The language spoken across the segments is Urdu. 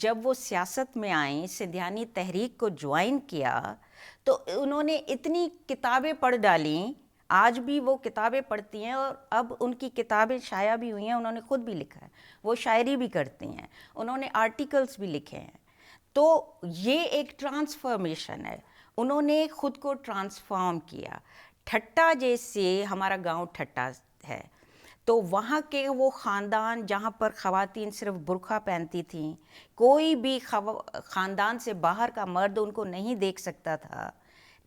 جب وہ سیاست میں آئیں, سندھیانی تحریک کو جوائن کیا, تو انہوں نے اتنی کتابیں پڑھ ڈالیں, آج بھی وہ کتابیں پڑھتی ہیں, اور اب ان کی کتابیں شائع بھی ہوئی ہیں, انہوں نے خود بھی لکھا ہے, وہ شاعری بھی کرتی ہیں, انہوں نے آرٹیکلز بھی لکھے ہیں. تو یہ ایک ٹرانسفارمیشن ہے, انہوں نے خود کو ٹرانسفارم کیا. ٹھٹا جیسے ہمارا گاؤں ٹھٹا ہے, تو وہاں کے وہ خاندان جہاں پر خواتین صرف برقع پہنتی تھیں, کوئی بھی خاندان سے باہر کا مرد ان کو نہیں دیکھ سکتا تھا,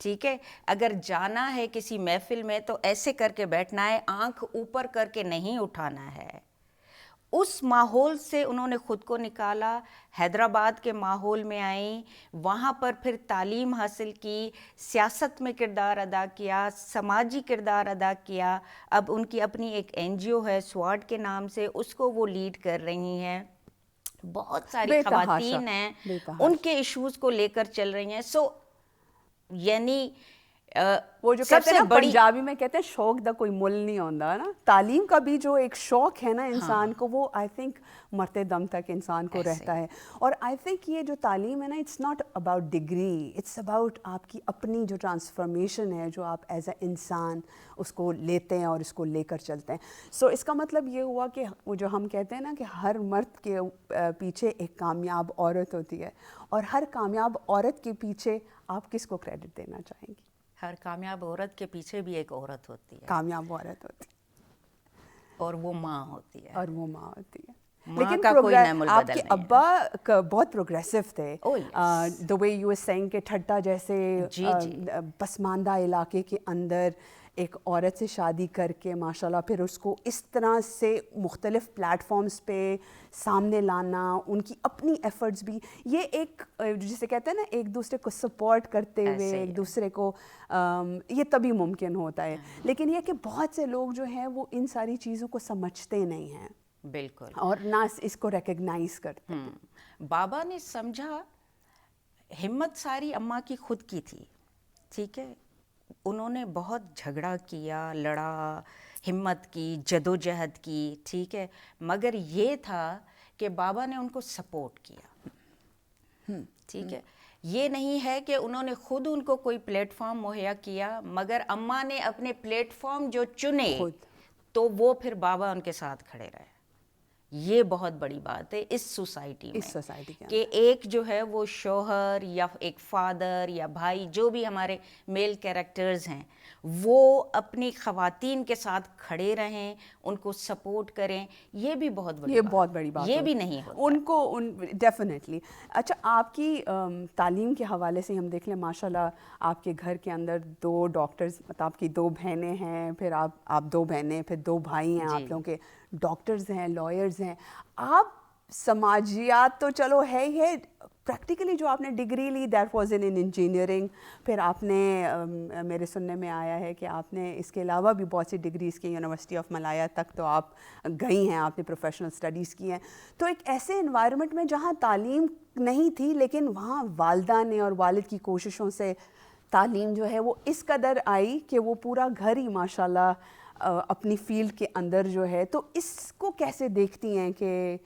ٹھیک ہے, اگر جانا ہے کسی محفل میں تو ایسے کر کے بیٹھنا ہے, آنکھ اوپر کر کے نہیں اٹھانا ہے. اس ماحول سے انہوں نے خود کو نکالا, حیدرآباد کے ماحول میں آئیں, وہاں پر پھر تعلیم حاصل کی, سیاست میں کردار ادا کیا, سماجی کردار ادا کیا. اب ان کی اپنی ایک NGO ہے سواڈ کے نام سے, اس کو وہ لیڈ کر رہی ہیں. بہت ساری خواتین ہیں, ان کے ایشوز کو لے کر چل رہی ہیں. سو یعنی وہ جو کہتے ہیں نا پنجابی میں کہتے ہیں شوق دا کوئی مل نہیں ہوتا نا, تعلیم کا بھی جو ایک شوق ہے نا انسان کو, وہ آئی تھنک مرتے دم تک انسان کو رہتا ہے. اور آئی تھنک یہ جو تعلیم ہے نا, it's not about degree, it's about آپ کی اپنی جو ٹرانسفارمیشن ہے, جو آپ ایز اے انسان اس کو لیتے ہیں اور اس کو لے کر چلتے ہیں. سو اس کا مطلب یہ ہوا کہ وہ جو ہم کہتے ہیں نا کہ ہر مرد کے پیچھے ایک کامیاب عورت ہوتی ہے, اور ہر کامیاب عورت کے پیچھے آپ کس کو کریڈٹ دینا چاہیں گی؟ ہر کامیاب عورت کے پیچھے بھی ایک عورت ہوتی ہے, کامیاب عورت ہوتی ہے, اور وہ ماں ہوتی ہے. اور وہ ماں ہوتی ہے. لیکن آپ کے ابا بہت پروگریسو تھے, the way you were saying کہ ٹھٹا جیسے پسماندہ علاقے کے اندر ایک عورت سے شادی کر کے ماشاءاللہ پھر اس کو اس طرح سے مختلف پلیٹ فارمز پہ سامنے لانا, ان کی اپنی ایفرٹس بھی, یہ ایک جسے کہتے ہیں نا ایک دوسرے کو سپورٹ کرتے ہوئے ایک دوسرے کو, یہ تبھی ممکن ہوتا ہے. لیکن یہ کہ بہت سے لوگ جو ہیں وہ ان ساری چیزوں کو سمجھتے نہیں ہیں, بالکل, اور نہ اس کو ریکگنائز کرتے. بابا نے سمجھا, ہمت ساری اماں کی خود کی تھی, ٹھیک ہے, انہوں نے بہت جھگڑا کیا, لڑا, ہمت کی, جدوجہد کی, ٹھیک ہے, مگر یہ تھا کہ بابا نے ان کو سپورٹ کیا, ٹھیک ہے. یہ نہیں ہے کہ انہوں نے خود ان کو کوئی پلیٹ فارم مہیا کیا, مگر اماں نے اپنے پلیٹ فارم جو چنے تو وہ پھر بابا ان کے ساتھ کھڑے رہے. یہ بہت بڑی بات ہے اس سوسائٹی میں, کہ ایک جو ہے وہ شوہر یا ایک فادر یا بھائی, جو بھی ہمارے میل کیریکٹرز ہیں, وہ اپنی خواتین کے ساتھ کھڑے رہیں, ان کو سپورٹ کریں. یہ بھی بہت بڑی بات, یہ بھی نہیں ہوتا ان کو ڈیفینیٹلی. اچھا, آپ کی تعلیم کے حوالے سے ہم دیکھ لیں, ماشاءاللہ آپ کے گھر کے اندر 2 ڈاکٹرز, مطلب آپ کی 2 بہنیں ہیں, پھر آپ 2 بہنیں, پھر 2 بھائی ہیں آپ لوگوں کے, ڈاکٹرز ہیں, لائرز ہیں. آپ سماجیات تو چلو ہے ہی ہے, پریکٹیکلی جو آپ نے ڈگری لی دیٹ واز ان انجینئرنگ, پھر آپ نے میرے سننے میں آیا ہے کہ آپ نے اس کے علاوہ بھی بہت سی ڈگریز کی, یونیورسٹی آف ملایا تک تو آپ گئی ہیں, آپ نے پروفیشنل اسٹڈیز کی ہیں. تو ایک ایسے انوائرمنٹ میں جہاں تعلیم نہیں تھی, لیکن وہاں والدہ نے اور والد کی کوششوں سے تعلیم جو ہے وہ اس قدر آئی کہ وہ پورا گھر ہی ماشاءاللہ اپنی فیلڈ کے اندر جو ہے, تو اس کو کیسے دیکھتی ہیں کہ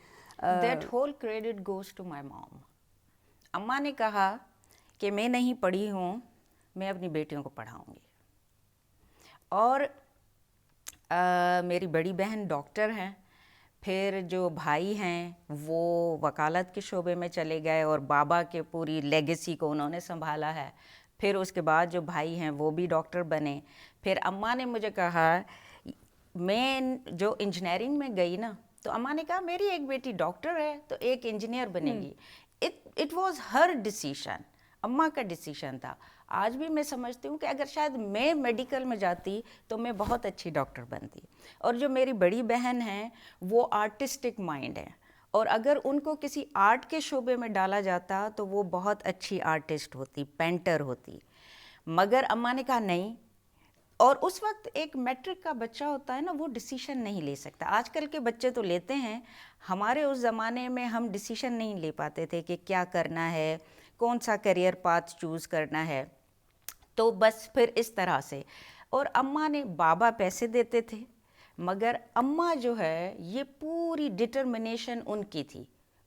that whole credit goes to my mom. اماں نے کہا کہ میں نہیں پڑھی ہوں, میں اپنی بیٹیوں کو پڑھاؤں گی. اور میری بڑی بہن ڈاکٹر ہیں, پھر جو بھائی ہیں وہ وکالت کے شعبے میں چلے گئے, اور بابا کے پوری لیگیسی کو انہوں نے سنبھالا ہے. پھر اس کے بعد جو بھائی ہیں وہ بھی ڈاکٹر بنے. پھر اماں نے مجھے کہا, میں جو انجینئرنگ میں گئی نا, تو اماں نے کہا میری ایک بیٹی ڈاکٹر ہے تو ایک انجینئر بنے گی. اٹ واز ہر ڈیسیشن, اماں کا ڈیسیشن تھا. آج بھی میں سمجھتی ہوں کہ اگر شاید میں میڈیکل میں جاتی تو میں بہت اچھی ڈاکٹر بنتی. اور جو میری بڑی بہن ہیں وہ آرٹسٹک مائنڈ ہے, اور اگر ان کو کسی آرٹ کے شعبے میں ڈالا جاتا تو وہ بہت اچھی آرٹسٹ ہوتی, پینٹر ہوتی. مگر اماں نے کہا نہیں. اور اس وقت ایک میٹرک کا بچہ ہوتا ہے نا, وہ ڈیسیشن نہیں لے سکتا. آج کل کے بچے تو لیتے ہیں, ہمارے اس زمانے میں ہم ڈیسیشن نہیں لے پاتے تھے کہ کیا کرنا ہے, کون سا کیریئر پاتھ چوز کرنا ہے. تو بس پھر اس طرح سے. اور اماں نے, بابا پیسے دیتے تھے, مگر اماں جو ہے یہ پوری ڈٹرمنیشن ان کی تھی,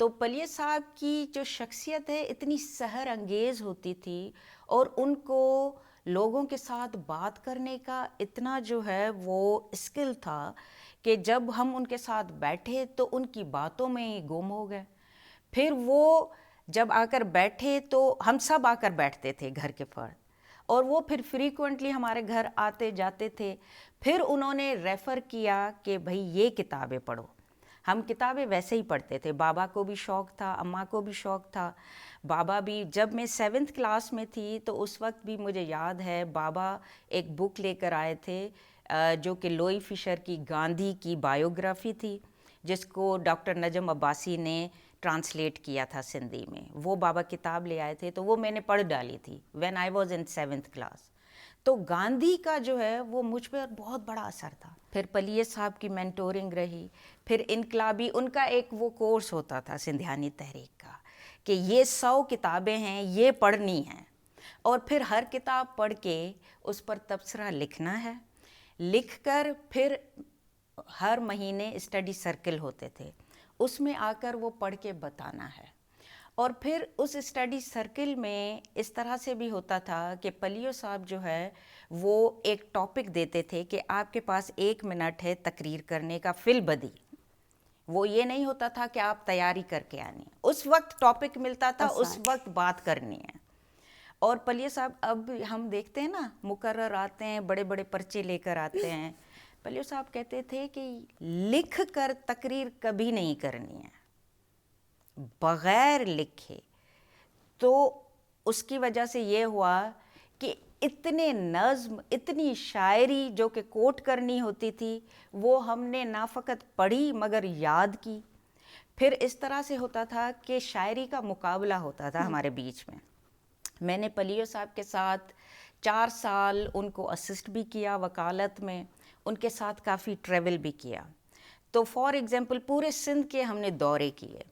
تو پلیہ صاحب کی جو شخصیت ہے اتنی سحر انگیز ہوتی تھی اور ان کو لوگوں کے ساتھ بات کرنے کا اتنا جو ہے وہ اسکل تھا کہ جب ہم ان کے ساتھ بیٹھے تو ان کی باتوں میں ہی گم ہو گئے. پھر وہ جب آ کر بیٹھے تو ہم سب آ کر بیٹھتے تھے گھر کے فرد, اور وہ پھر فریکوینٹلی ہمارے گھر آتے جاتے تھے. پھر انہوں نے ریفر کیا کہ بھئی یہ کتابیں پڑھو. ہم کتابیں ویسے ہی پڑھتے تھے, بابا کو بھی شوق تھا, اماں کو بھی شوق تھا. بابا بھی, جب میں 7th کلاس میں تھی تو اس وقت بھی مجھے یاد ہے بابا ایک بک لے کر آئے تھے جو کہ لوئی فشر کی گاندھی کی بایوگرافی تھی, جس کو ڈاکٹر نجم عباسی نے ٹرانسلیٹ کیا تھا سندھی میں. وہ بابا کتاب لے آئے تھے تو وہ میں نے پڑھ ڈالی تھی when I was in 7th class. تو گاندھی کا جو ہے وہ مجھ پر بہت بڑا اثر تھا. پھر پلیہ صاحب کی مینٹورنگ رہی. پھر انقلابی, ان کا ایک وہ کورس ہوتا تھا سندھیانی تحریک کا کہ یہ 100 کتابیں ہیں, یہ پڑھنی ہیں, اور پھر ہر کتاب پڑھ کے اس پر تبصرہ لکھنا ہے. لکھ کر پھر ہر مہینے اسٹڈی سرکل ہوتے تھے, اس میں آ کر وہ پڑھ کے بتانا ہے. اور پھر اس اسٹڈی سرکل میں اس طرح سے بھی ہوتا تھا کہ پلیو صاحب جو ہے وہ ایک ٹاپک دیتے تھے کہ آپ کے پاس 1 منٹ ہے تقریر کرنے کا فی البدی. وہ یہ نہیں ہوتا تھا کہ آپ تیاری کر کے آنی, اس وقت ٹاپک ملتا تھا, اس وقت بات کرنی ہے. اور پلیہ صاحب, اب ہم دیکھتے ہیں نا مقرر آتے ہیں, بڑے بڑے پرچے لے کر آتے ہیں. پلیو صاحب کہتے تھے کہ لکھ کر تقریر کبھی نہیں کرنی ہے, بغیر لکھے. تو اس کی وجہ سے یہ ہوا کہ اتنے نظم, اتنی شاعری جو کہ کوٹ کرنی ہوتی تھی وہ ہم نے نہ فقط پڑھی مگر یاد کی. پھر اس طرح سے ہوتا تھا کہ شاعری کا مقابلہ ہوتا تھا ہمارے بیچ میں. میں نے پلیو صاحب کے ساتھ 4 سال ان کو اسسٹ بھی کیا وکالت میں, ان کے ساتھ کافی ٹریول بھی کیا. تو فار ایگزامپل پورے سندھ کے ہم نے دورے کیے.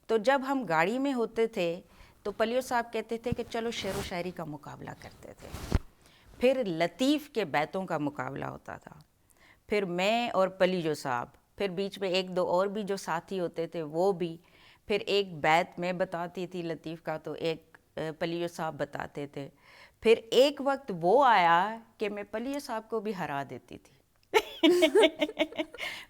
تو جب ہم گاڑی میں ہوتے تھے تو پلیو صاحب کہتے تھے کہ چلو شعر و شاعری کا مقابلہ کرتے تھے. پھر لطیف کے بیتوں کا مقابلہ ہوتا تھا. پھر میں اور پلیو صاحب, پھر بیچ میں 1-2 اور بھی جو ساتھی ہوتے تھے وہ بھی. پھر ایک بیت میں بتاتی تھی لطیف کا تو ایک پلیو صاحب بتاتے تھے. پھر ایک وقت وہ آیا کہ میں پلیو صاحب کو بھی ہرا دیتی تھی.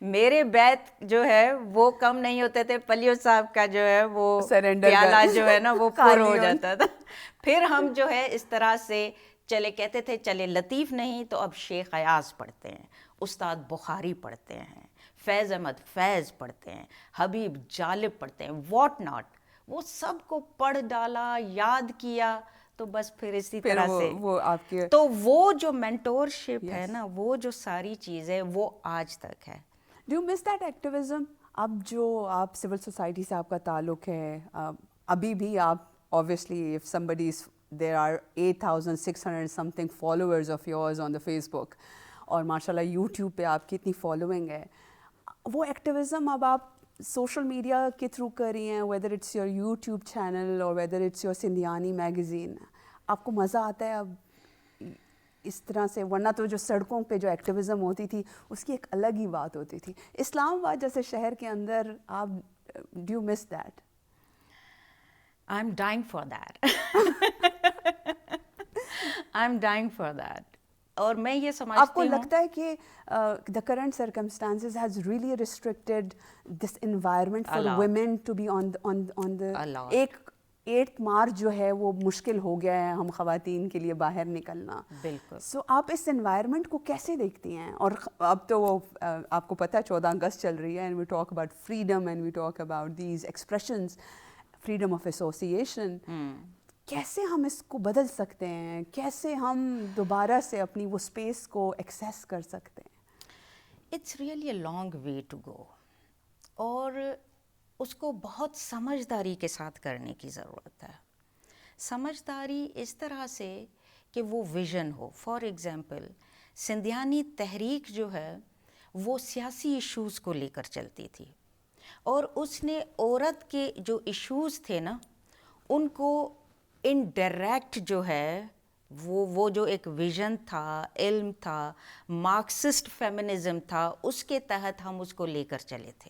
میرے بیت جو ہے وہ کم نہیں ہوتے تھے, پلیو صاحب کا جو ہے وہ پیالہ جو ہے نا وہ پر ہو جاتا تھا. پھر ہم جو ہے اس طرح سے چلے, کہتے تھے چلے لطیف نہیں تو اب شیخ ایاز پڑھتے ہیں, استاد بخاری پڑھتے ہیں, فیض احمد فیض پڑھتے ہیں, حبیب جالب پڑھتے ہیں, واٹ ناٹ. وہ سب کو پڑھ ڈالا, یاد کیا, تو بس پھر اسی طرح سے وہ آپ کے تو وہ جو مینٹورشپ ہے نا, وہ جو ساری چیزیں وہ آج تک ہے. Do you miss that activism? اب جو آپ سول سوسائٹی سے آپ کا تعلق ہے, ابھی بھی آپ obviously if somebody's, there are 8,600 something followers of yours on the Facebook, اور ماشاء اللہ یوٹیوب پہ آپ کی اتنی فالوئنگ ہے, وہ ایکٹیویزم اب آپ سوشل میڈیا کے تھرو کر رہی ہیں, whether it's your YouTube channel اور whether it's your Sindhiyani magazine, آپ کو مزہ آتا ہے اب اس طرح سے؟ ورنہ تو جو سڑکوں پہ جو ایکٹیویزم ہوتی تھی اس کی ایک الگ ہی بات ہوتی تھی. اسلام آباد جیسے شہر کے اندر آپ, do you miss that? I'm dying for that. I'm dying for that. اور میں یہ سمجھتی ہوں, آپ کو لگتا ہے کہ the current circumstances has really restricted this environment for women to be on the ایک 8 مارچ جو ہے وہ مشکل ہو گیا ہے ہم خواتین کے لیے باہر نکلنا. بالکل. سو آپ اس انوائرمنٹ کو کیسے دیکھتی ہیں؟ اور اب تو وہ آپ کو پتہ ہے 14 اگست چل رہی ہے, and we talk about freedom and we talk about these expressions, freedom of association. کیسے ہم اس کو بدل سکتے ہیں؟ کیسے ہم دوبارہ سے اپنی وہ اسپیس کو ایکسیس کر سکتے ہیں؟ It's really a long way to go, اور اس کو بہت سمجھداری کے ساتھ کرنے کی ضرورت ہے. سمجھداری اس طرح سے کہ وہ ویژن ہو. فار ایگزامپل سندھیانی تحریک جو ہے وہ سیاسی ایشوز کو لے کر چلتی تھی, اور اس نے عورت کے جو ایشوز تھے نا ان کو انڈائریکٹ جو ہے وہ جو ایک ویژن تھا, علم تھا, مارکسسٹ فیمنزم تھا, اس کے تحت ہم اس کو لے کر چلے تھے.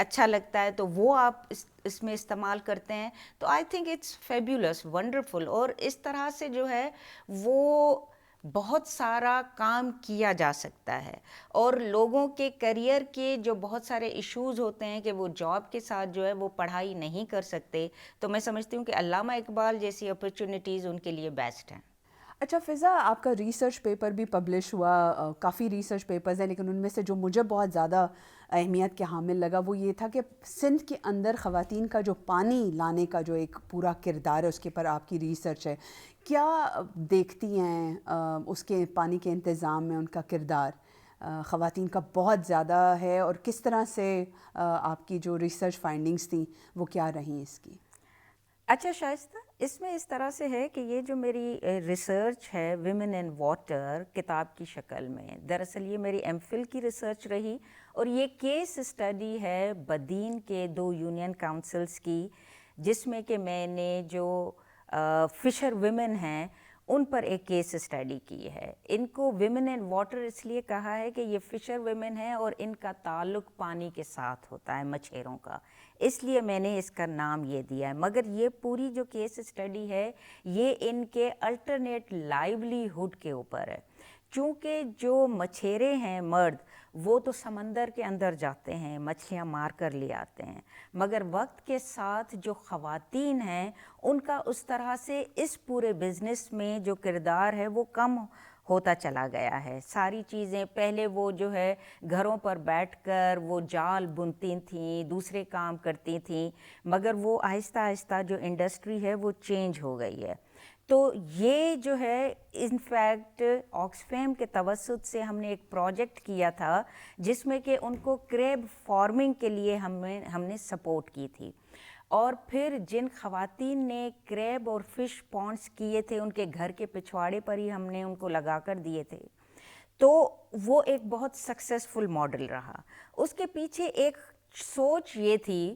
اچھا لگتا ہے تو وہ آپ اس میں استعمال کرتے ہیں. تو I think it's fabulous, wonderful. اور اس طرح سے جو ہے وہ بہت سارا کام کیا جا سکتا ہے. اور لوگوں کے کیریئر کے جو بہت سارے ایشوز ہوتے ہیں کہ وہ جاب کے ساتھ جو ہے وہ پڑھائی نہیں کر سکتے، تو میں سمجھتی ہوں کہ علامہ اقبال جیسی اپرچونیٹیز ان کے لیے بیسٹ ہیں. اچھا فضا، آپ کا ریسرچ پیپر بھی پبلش ہوا، کافی ریسرچ پیپرز ہیں، لیکن ان میں سے جو مجھے بہت زیادہ اہمیت کے حامل لگا وہ یہ تھا کہ سندھ کے اندر خواتین کا جو پانی لانے کا جو ایک پورا کردار ہے، اس کے اوپر آپ کی ریسرچ ہے. کیا دیکھتی ہیں اس کے پانی کے انتظام میں ان کا کردار خواتین کا بہت زیادہ ہے، اور کس طرح سے آپ کی جو ریسرچ فائنڈنگز تھیں وہ کیا رہیں اس کی؟ اچھا شائستہ، اس میں اس طرح سے ہے کہ یہ جو میری ریسرچ ہے ویمن اینڈ واٹر کتاب کی شکل میں، دراصل یہ میری ایم فل کی ریسرچ رہی، اور یہ کیس اسٹڈی ہے بدین کے 2 یونین کاؤنسلز کی، جس میں کہ میں نے جو فشر ویمن ہیں ان پر ایک کیس اسٹڈی کی ہے. ان کو ویمن اینڈ واٹر اس لیے کہا ہے کہ یہ فشر ویمن ہیں اور ان کا تعلق پانی کے ساتھ ہوتا ہے، مچھیروں کا، اس لیے میں نے اس کا نام یہ دیا ہے. مگر یہ پوری جو کیس اسٹڈی ہے یہ ان کے الٹرنیٹ لائیولی ہوڈ کے اوپر ہے. چونکہ جو مچھیرے ہیں مرد، وہ تو سمندر کے اندر جاتے ہیں، مچھلیاں مار کر لے آتے ہیں، مگر وقت کے ساتھ جو خواتین ہیں ان کا اس طرح سے اس پورے بزنس میں جو کردار ہے وہ کم ہوتا چلا گیا ہے. ساری چیزیں پہلے وہ جو ہے گھروں پر بیٹھ کر وہ جال بنتی تھیں، دوسرے کام کرتی تھیں، مگر وہ آہستہ آہستہ جو انڈسٹری ہے وہ چینج ہو گئی ہے. تو یہ جو ہے انفیکٹ آکسفیم کے توسط سے ہم نے ایک پروجیکٹ کیا تھا جس میں کہ ان کو کریب فارمنگ کے لیے ہم نے سپورٹ کی تھی. اور پھر جن خواتین نے کریب اور فش پونڈس کیے تھے ان کے گھر کے پچھواڑے پر ہی ہم نے ان کو لگا کر دیے تھے، تو وہ ایک بہت سکسیسفل ماڈل رہا. اس کے پیچھے ایک سوچ یہ تھی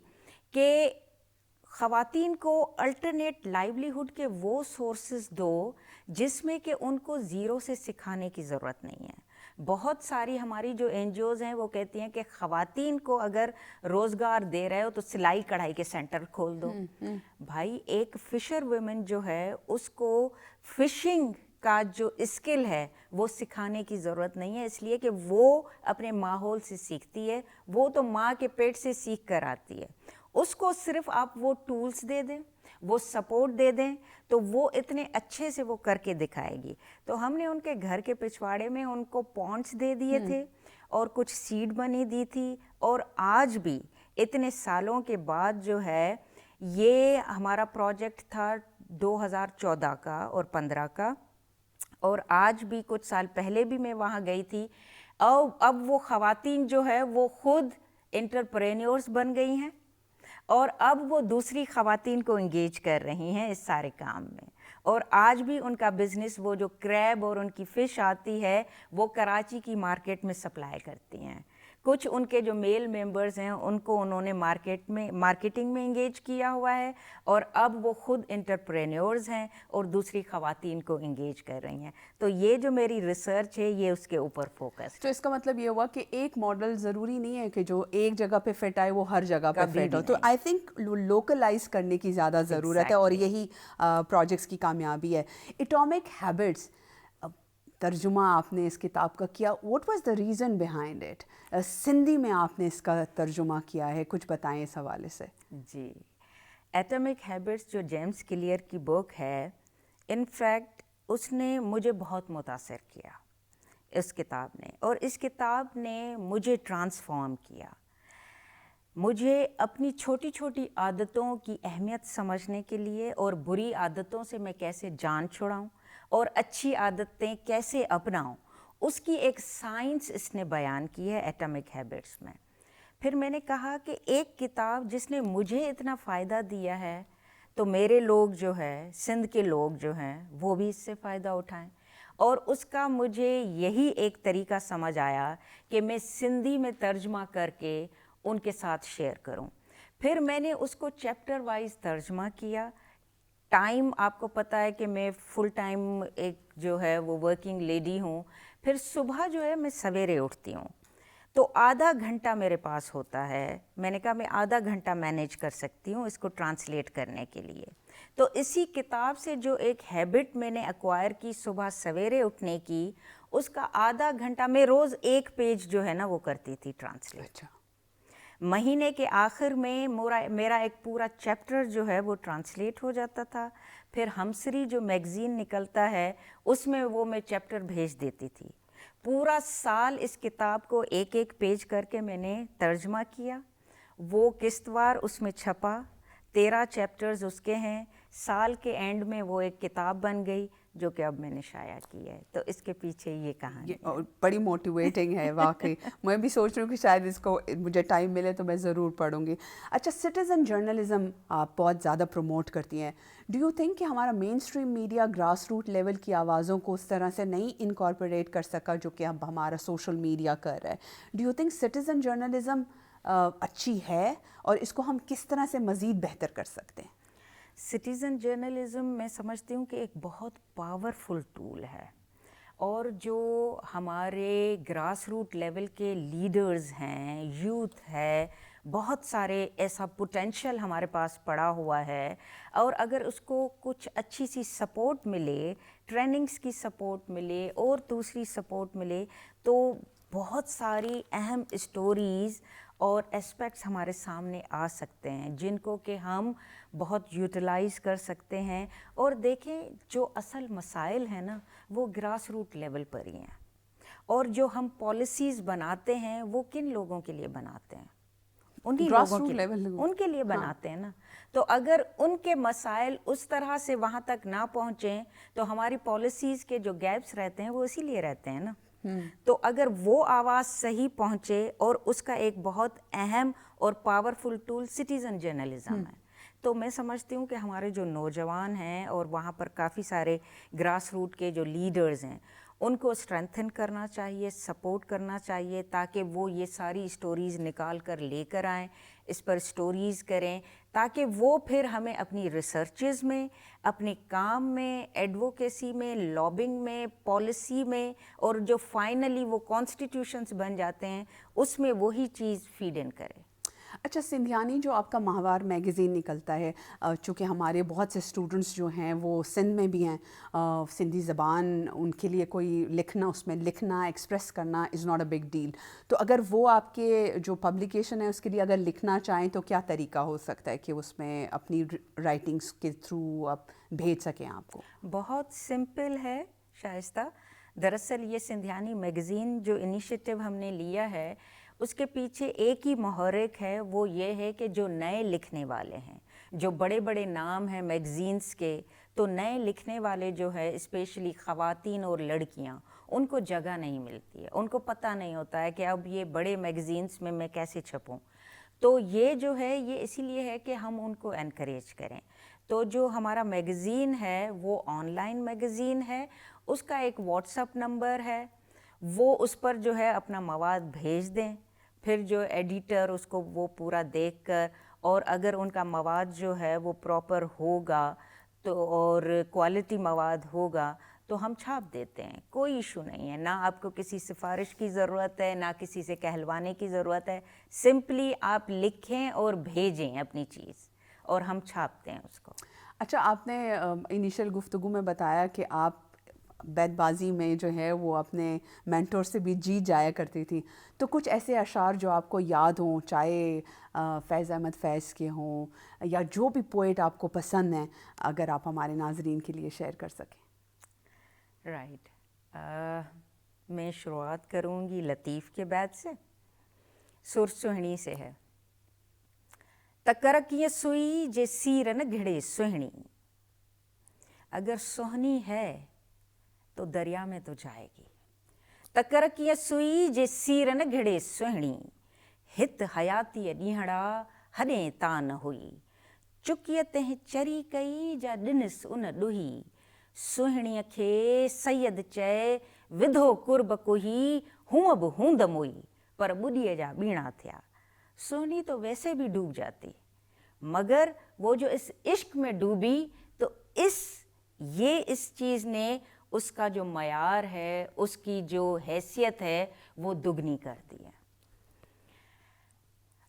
کہ خواتین کو الٹرنیٹ لائیولیہڈ کے وہ سورسز دو جس میں کہ ان کو زیرو سے سکھانے کی ضرورت نہیں ہے. بہت ساری ہماری جو این جی اوز ہیں وہ کہتی ہیں کہ خواتین کو اگر روزگار دے رہے ہو تو سلائی کڑھائی کے سینٹر کھول دو. بھائی ایک فشر ویمن جو ہے اس کو فشنگ کا جو اسکل ہے وہ سکھانے کی ضرورت نہیں ہے، اس لیے کہ وہ اپنے ماحول سے سیکھتی ہے، وہ تو ماں کے پیٹ سے سیکھ کر آتی ہے. اس کو صرف آپ وہ ٹولز دے دیں، وہ سپورٹ دے دیں تو وہ اتنے اچھے سے وہ کر کے دکھائے گی. تو ہم نے ان کے گھر کے پچھواڑے میں ان کو پونڈس دے دیے تھے اور کچھ سیڈ بنی دی تھی. اور آج بھی اتنے سالوں کے بعد جو ہے یہ ہمارا پروجیکٹ تھا 2014 کا اور 15 کا، اور آج بھی کچھ سال پہلے بھی میں وہاں گئی تھی. اب وہ خواتین جو ہے وہ خود انٹرپرینیورز بن گئی ہیں اور اب وہ دوسری خواتین کو انگیج کر رہی ہیں اس سارے کام میں. اور آج بھی ان کا بزنس، وہ جو کریب اور ان کی فش آتی ہے وہ کراچی کی مارکیٹ میں سپلائی کرتی ہیں. کچھ ان کے جو میل ممبرز ہیں ان کو انہوں نے مارکیٹنگ میں انگیج کیا ہوا ہے، اور اب وہ خود انٹرپرینیورز ہیں اور دوسری خواتین کو انگیج کر رہی ہیں. تو یہ جو میری ریسرچ ہے یہ اس کے اوپر فوکس. تو اس کا مطلب یہ ہوا کہ ایک ماڈل ضروری نہیں ہے کہ جو ایک جگہ پہ فٹ آئے وہ ہر جگہ پہ فٹ ہو. تو آئی تھنک لوکلائز کرنے کی زیادہ ضرورت ہے، اور یہی پروجیکٹس کی کامیابی ہے. ایٹامک ہیبٹس ترجمہ آپ نے اس کتاب کا کیا، what was the reason behind it? Sindhi میں آپ نے اس کا ترجمہ کیا ہے، کچھ بتائیں اس حوالے سے. جی، ایٹمک ہیبٹس جو جیمس کلیئر کی بک ہے، انفیکٹ اس نے مجھے بہت متاثر کیا اس کتاب نے، اور اس کتاب نے مجھے ٹرانسفارم کیا. مجھے اپنی چھوٹی چھوٹی عادتوں کی اہمیت سمجھنے کے لیے اور بری عادتوں سے میں کیسے جان چھڑاؤں اور اچھی عادتیں کیسے اپناؤں، اس کی ایک سائنس اس نے بیان کی ہے ایٹمک ہیبٹس میں. پھر میں نے کہا کہ ایک کتاب جس نے مجھے اتنا فائدہ دیا ہے تو میرے لوگ جو ہے، سندھ کے لوگ جو ہیں، وہ بھی اس سے فائدہ اٹھائیں. اور اس کا مجھے یہی ایک طریقہ سمجھ آیا کہ میں سندھی میں ترجمہ کر کے ان کے ساتھ شیئر کروں. پھر میں نے اس کو چیپٹر وائز ترجمہ کیا. ٹائم آپ کو پتہ ہے کہ میں فل ٹائم ایک جو ہے وہ ورکنگ لیڈی ہوں. پھر صبح جو ہے میں سویرے اٹھتی ہوں، تو آدھا گھنٹہ میرے پاس ہوتا ہے. میں نے کہا میں آدھا گھنٹہ مینیج کر سکتی ہوں اس کو ٹرانسلیٹ کرنے کے لیے. تو اسی کتاب سے جو ایک ہیبٹ میں نے ایکوائر کی صبح سویرے اٹھنے کی, اس کا آدھا گھنٹہ میں روز ایک پیج جو ہے نا وہ کرتی تھی ٹرانسلیٹ. اچھا. مہینے کے آخر میں میرا ایک پورا چیپٹر جو ہے وہ ٹرانسلیٹ ہو جاتا تھا. پھر ہمسری جو میگزین نکلتا ہے اس میں وہ میں چیپٹر بھیج دیتی تھی. پورا سال اس کتاب کو ایک ایک پیج کر کے میں نے ترجمہ کیا, وہ قسط وار اس میں چھپا, 13 چیپٹرز اس کے ہیں. سال کے اینڈ میں وہ ایک کتاب بن گئی جو کہ اب میں نے شائع کی ہے. تو اس کے پیچھے یہ کہانی ہے. بڑی موٹیویٹنگ ہے واقعی. میں بھی سوچ رہی ہوں کہ شاید اس کو مجھے ٹائم ملے تو میں ضرور پڑھوں گی. اچھا, سٹیزن جرنلزم آپ بہت زیادہ پروموٹ کرتی ہیں. ڈو یو تھنک کہ ہمارا mainstream media grass root level کی آوازوں کو اس طرح سے نہیں انکارپوریٹ کر سکا جو کہ اب ہمارا سوشل میڈیا کر رہا ہے؟ Do you think citizen journalism اچھی ہے, اور اس کو ہم کس طرح سے مزید بہتر کر سکتے ہیں؟ سٹیزن جرنلزم میں سمجھتی ہوں کہ ایک بہت پاورفل ٹول ہے, اور جو ہمارے گراس روٹ لیول کے لیڈرز ہیں, یوتھ ہے, بہت سارے ایسا پوٹینشیل ہمارے پاس پڑا ہوا ہے, اور اگر اس کو کچھ اچھی سی سپورٹ ملے, ٹریننگز کی سپورٹ ملے اور دوسری سپورٹ ملے, تو بہت ساری اہم اسٹوریز اور اسپیکٹس ہمارے سامنے آ سکتے ہیں جن کو کہ ہم بہت یوٹیلائز کر سکتے ہیں. اور دیکھیں جو اصل مسائل ہیں نا وہ گراس روٹ لیول پر ہی ہیں, اور جو ہم پالیسیز بناتے ہیں وہ کن لوگوں کے لیے بناتے ہیں؟ انہی لوگوں کے لیے, ان کے لیے بناتے ہیں نا. تو اگر ان کے مسائل اس طرح سے وہاں تک نہ پہنچیں تو ہماری پالیسیز کے جو گیپس رہتے ہیں وہ اسی لیے رہتے ہیں نا. تو اگر وہ آواز صحیح پہنچے, اور اس کا ایک بہت اہم اور پاورفل ٹول سٹیزن جرنلزم ہے, تو میں سمجھتی ہوں کہ ہمارے جو نوجوان ہیں اور وہاں پر کافی سارے گراس روٹ کے جو لیڈرز ہیں ان کو اسٹرینتھن کرنا چاہیے, سپورٹ کرنا چاہیے, تاکہ وہ یہ ساری اسٹوریز نکال کر لے کر آئیں, اس پر اسٹوریز کریں, تاکہ وہ پھر ہمیں اپنی ریسرچز میں, اپنے کام میں, ایڈوکیسی میں, لابنگ میں, پالیسی میں, اور جو فائنلی وہ کانسٹیٹیوشنز بن جاتے ہیں اس میں وہی چیز فیڈ ان کرے. اچھا, سندھیانی جو آپ کا ماہوار میگزین نکلتا ہے, چونکہ ہمارے بہت سے اسٹوڈنٹس جو ہیں وہ سندھ میں بھی ہیں, سندھی زبان ان کے لیے کوئی لکھنا, اس میں لکھنا ایکسپریس کرنا is not a big deal, تو اگر وہ آپ کے جو پبلیکیشن ہے اس کے لیے اگر لکھنا چاہیں تو کیا طریقہ ہو سکتا ہے کہ اس میں اپنی رائٹنگس کے تھرو آپ بھیج سکیں آپ کو؟ بہت سمپل ہے شائستہ. دراصل یہ سندھیانی میگزین جو انیشیٹو ہم نے لیا ہے اس کے پیچھے ایک ہی محرک ہے, وہ یہ ہے کہ جو نئے لکھنے والے ہیں, جو بڑے بڑے نام ہیں میگزینس کے, تو نئے لکھنے والے جو ہے اسپیشلی خواتین اور لڑکیاں, ان کو جگہ نہیں ملتی ہے, ان کو پتہ نہیں ہوتا ہے کہ اب یہ بڑے میگزینس میں کیسے چھپوں. تو یہ جو ہے یہ اسی لیے ہے کہ ہم ان کو انکریج کریں. تو جو ہمارا میگزین ہے وہ آن لائن میگزین ہے, اس کا ایک واٹس اپ نمبر ہے, وہ اس پر جو ہے اپنا مواد بھیج دیں, پھر جو ایڈیٹر اس کو وہ پورا دیکھ کر, اور اگر ان کا مواد جو ہے وہ پراپر ہوگا تو اور کوالٹی مواد ہوگا تو ہم چھاپ دیتے ہیں, کوئی ایشو نہیں ہے. نہ آپ کو کسی سفارش کی ضرورت ہے, نہ کسی سے کہلوانے کی ضرورت ہے, سمپلی آپ لکھیں اور بھیجیں اپنی چیز اور ہم چھاپتے ہیں اس کو. اچھا, آپ نے انیشل گفتگو میں بتایا کہ آپ بیت بازی میں جو ہے وہ اپنے مینٹور سے بھی جیت جایا کرتی تھی, تو کچھ ایسے اشعار جو آپ کو یاد ہوں, چاہے فیض احمد فیض کے ہوں یا جو بھی پوئٹ آپ کو پسند ہیں, اگر آپ ہمارے ناظرین کے لیے شیئر کر سکیں. رائٹ, میں شروعات کروں گی لطیف کے بیت سے. سر سہنی سے ہے. تکرکیے سوئی جے سیر نہ گھڑے سہنی, اگر سہنی ہے تو دریا میں تو جائے گی. تکرکیے سوئی جے سیر نہ گھڑے سہنی, ہت حیاتی ڈیہڑا ہڈیں تا نہ ہوئی. چکیے تہیں چری کئی جا ڈنس ان ڈوہی, سہنی کھے سید چے ودھو قرب کوہی, ہوں اب ہوں دموئی پر بڈیے جا بیڑا تھیا. سہنی تو ویسے بھی ڈوب جاتی, مگر وہ جو اس عشق میں ڈوبی تو اس چیز نے اس کا جو معیار ہے, اس کی جو حیثیت ہے وہ دگنی کر دی ہے.